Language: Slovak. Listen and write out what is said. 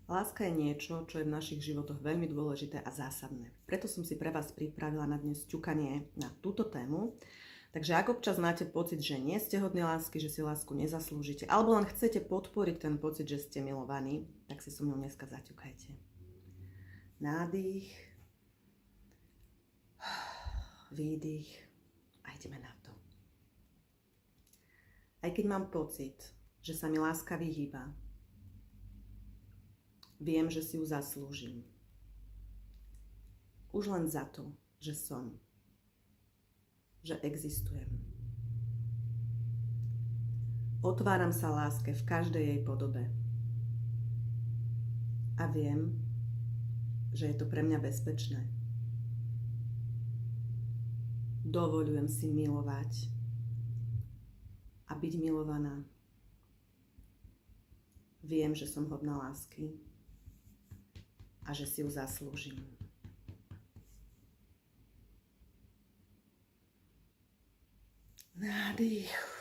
Láska je niečo, čo je v našich životoch veľmi dôležité a zásadné. Preto som si pre vás pripravila na dnes ťukanie na túto tému. Takže ak občas máte pocit, že nie ste hodní lásky, že si lásku nezaslúžite, alebo len chcete podporiť ten pocit, že ste milovaní, tak si so mnou dneska zaťukajte. Nádych, výdych a ideme na to. Aj keď mám pocit, že sa mi láska vyhýba, viem, že si ju zaslúžim. Už len za to, že som. Že existujem. Otváram sa láske v každej jej podobe. A viem, že je to pre mňa bezpečné. Dovoľujem si milovať a byť milovaná. Viem, že som hodná lásky a že si ju zaslúžim. Nádych.